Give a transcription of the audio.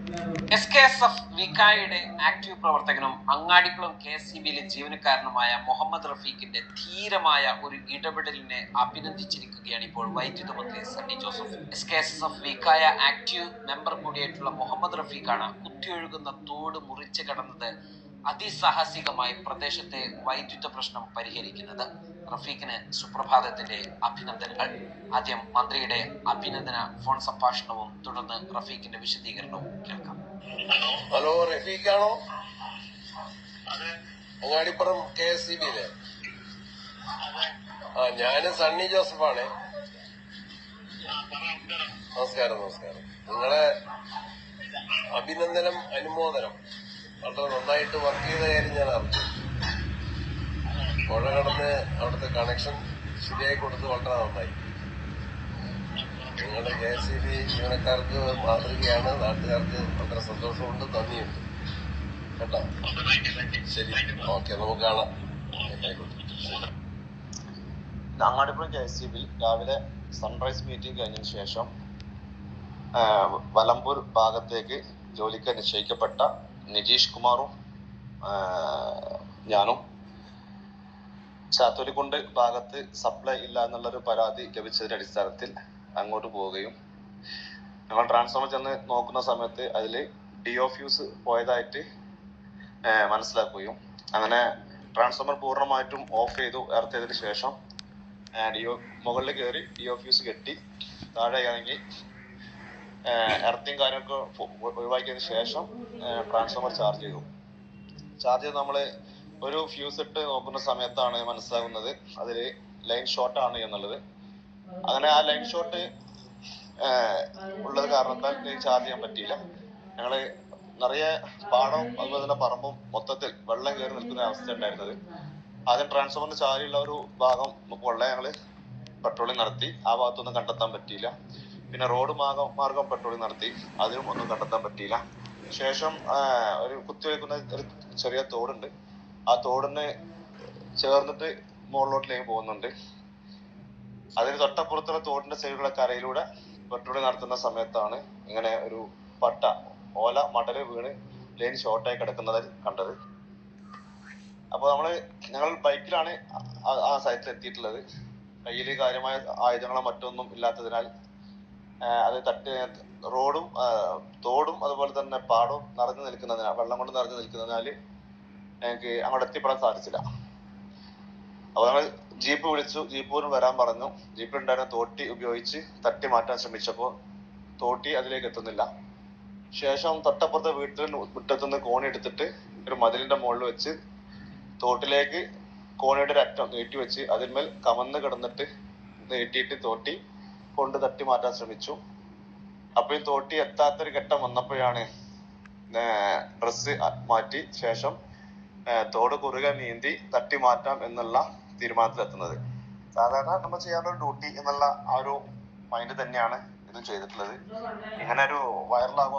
SKSF വികായയുടെ active പ്രവർത്തകനും അങ്ങാടിക്കുളം KSEBിയിലെ ജീവനക്കാരനുമായ മുഹമ്മദ് റഫീഖിന്റെ ധീരമായ ഒരു ഇടപെടലിനെ അഭിനന്ദിച്ചിരിക്കുകയാണ് ഇപ്പോൾ വൈദ്യുത മന്ത്രി സണ്ണി ജോസഫ്. SKSF വികായ ആക്റ്റീവ് മെമ്പർ കൂടിയായിട്ടുള്ള മുഹമ്മദ് റഫീഖാണ് കുത്തിയൊഴുകുന്ന തോട് മുറിച്ച് കടന്നത് അതിസാഹസികമായി പ്രദേശത്തെ വൈദ്യുത പ്രശ്നം പരിഹരിക്കുന്നത്. റഫീഖിന് സുപ്രഭാതത്തിന്റെ അഭിനന്ദനങ്ങൾ. ആദ്യം മന്ത്രിയുടെ അഭിനന്ദന ഫോൺ സംഭാഷണവും തുടർന്ന് റഫീഖിന്റെ വിശദീകരണവും കേൾക്കാം. ഹലോ, റഫീഖാണോ? അങ്ങാടിപ്പുറം KSEBിയിലെ. ഞാന് സണ്ണി ജോസഫാണ്. നമസ്കാരം. നിങ്ങളെ അഭിനന്ദനം, അനുമോദനം. വളരെ നന്നായിട്ട് വർക്ക് ചെയ്ത കാര്യം ഞാൻ അറിഞ്ഞു. പുഴ കടന്ന് അവിടുത്തെ കണക്ഷൻ ശരിയായി കൊടുത്ത് വളരെ നന്നായി. നിങ്ങളുടെ KSEB ജീവനക്കാർക്ക് മാതൃകയാണ്. നാട്ടുകാർക്ക് വളരെ സന്തോഷമുണ്ട്, നന്ദിയുണ്ട് കേട്ടോ. ശരി, ഓക്കെ, നമുക്ക് കാണാം. അങ്ങാടിപ്പുറം KSEBിൽ രാവിലെ സൺറൈസ് മീറ്റിംഗ് കഴിഞ്ഞതിന് ശേഷം വലമ്പൂർ ഭാഗത്തേക്ക് ജോലിക്ക് നിശ്ചയിക്കപ്പെട്ട നിജീഷ് കുമാറും ഞാനും ചാത്തോലിക്കുണ്ട് ഭാഗത്ത് സപ്ലൈ ഇല്ല എന്നുള്ളൊരു പരാതി ലഭിച്ചതിന്റെ അടിസ്ഥാനത്തിൽ അങ്ങോട്ട് പോവുകയും ഞങ്ങൾ ട്രാൻസ്ഫോമർ ചെന്ന് നോക്കുന്ന സമയത്ത് അതിൽ DO ഫ്യൂസ് പോയതായിട്ട് മനസ്സിലാക്കുകയും അങ്ങനെ ട്രാൻസ്ഫോമർ പൂർണ്ണമായിട്ടും ഓഫ് ചെയ്തു. എർത്ത് ചെയ്തതിനു ശേഷം മുകളിൽ കയറി DO ഫ്യൂസ് കെട്ടി താഴെ ഇറങ്ങി എർത്തിങ് കാര്യമൊക്കെ ഒഴിവാക്കിയതിനു ശേഷം ട്രാൻസ്ഫോമർ ചാർജ് ചെയ്ത് നമ്മള് ഒരു ഫ്യൂസ് ഇട്ട് നോക്കുന്ന സമയത്താണ് മനസ്സിലാകുന്നത് അതില് ലൈൻ ഷോർട്ട് ആണ് എന്നുള്ളത്. അങ്ങനെ ആ ലൈൻ ഷോർട്ട് ഉള്ളത് കാരണത്താൽ ചാർജ് ചെയ്യാൻ പറ്റിയില്ല. ഞങ്ങള് നിറയെ പാടവും അതുപോലെ തന്നെ പറമ്പും മൊത്തത്തിൽ വെള്ളം കയറി നിൽക്കുന്ന അവസ്ഥ ഉണ്ടായിരുന്നത്. ആദ്യം ട്രാൻസ്ഫോമറിന് ചാരിയുള്ള ഒരു ഭാഗം കൊള്ള ഞങ്ങള് പെട്രോളിംഗ് നടത്തി. ആ ഭാഗത്തൊന്നും കണ്ടെത്താൻ പറ്റിയില്ല. പിന്നെ റോഡ് മാർഗം പെട്രോളിംഗ് നടത്തി. അതിലും ഒന്നും കണ്ടെത്താൻ പറ്റിയില്ല. ശേഷം ഒരു കുത്തിവെക്കുന്ന ഒരു ചെറിയ തോടുണ്ട്. ആ തോടിന് ചേർന്നിട്ട് മുകളിലോട്ടിലേക്ക് പോകുന്നുണ്ട്. അതിന് തൊട്ടപ്പുറത്തുള്ള തോടിന്റെ സൈഡിലുള്ള കരയിലൂടെ പെട്രോളിംഗ് നടത്തുന്ന സമയത്താണ് ഇങ്ങനെ ഒരു ഓല മടല് വീണ് ലൈൻ ഷോർട്ടായി കിടക്കുന്നത് കണ്ടത്. അപ്പൊ ഞങ്ങൾ ബൈക്കിലാണ് ആ സൈറ്റിൽ എത്തിയിട്ടുള്ളത്. കയ്യിൽ കാര്യമായ ആയുധങ്ങളോ മറ്റൊന്നും ഇല്ലാത്തതിനാൽ അത് തോടും അതുപോലെ തന്നെ പാടവും നിറഞ്ഞു നിൽക്കുന്നതിനാൽ, വെള്ളം കൊണ്ട് നിറഞ്ഞു നിൽക്കുന്നതിനാൽ ഞങ്ങൾക്ക് അങ്ങോട്ട് എത്തിപ്പെടാൻ സാധിച്ചില്ല. അപ്പൊ ഞങ്ങൾ ജീപ്പ് വിളിച്ചു. ജീപ്പ് പോലും വരാൻ പറഞ്ഞു. ജീപ്പിലുണ്ടായിരുന്ന തോട്ടി ഉപയോഗിച്ച് തട്ടി മാറ്റാൻ ശ്രമിച്ചപ്പോൾ തോട്ടി അതിലേക്ക് എത്തുന്നില്ല. ശേഷം തൊട്ടപ്പുറത്തെ മുറ്റത്തുനിന്ന് കോണി എടുത്തിട്ട് ഒരു മതിലിന്റെ മുകളിൽ വെച്ച് തോട്ടിലേക്ക് കോണിയുടെ ഒരു അറ്റം നീട്ടി വെച്ച് അതിന്മേൽ കമന്ന് കിടന്നിട്ട് നീട്ടിയിട്ട് തോട്ടി കൊണ്ട് തട്ടി മാറ്റാൻ ശ്രമിച്ചു. അപ്പോഴും തോട്ടി എത്താത്തൊരു ഘട്ടം വന്നപ്പോഴാണ് ഡ്രസ്സ് മാറ്റി ശേഷം തോട് കുറുകെ നീന്തി തട്ടി മാറ്റാം എന്നുള്ള തീരുമാനത്തിലെത്തുന്നത്. സാധാരണ നമ്മൾ ചെയ്യാനുള്ള ഡ്യൂട്ടി എന്നുള്ള ആ ഒരു മൈൻഡ് തന്നെയാണ് ഇത് ചെയ്തിട്ടുള്ളത്. ഇങ്ങനെ ഒരു വൈറലാകും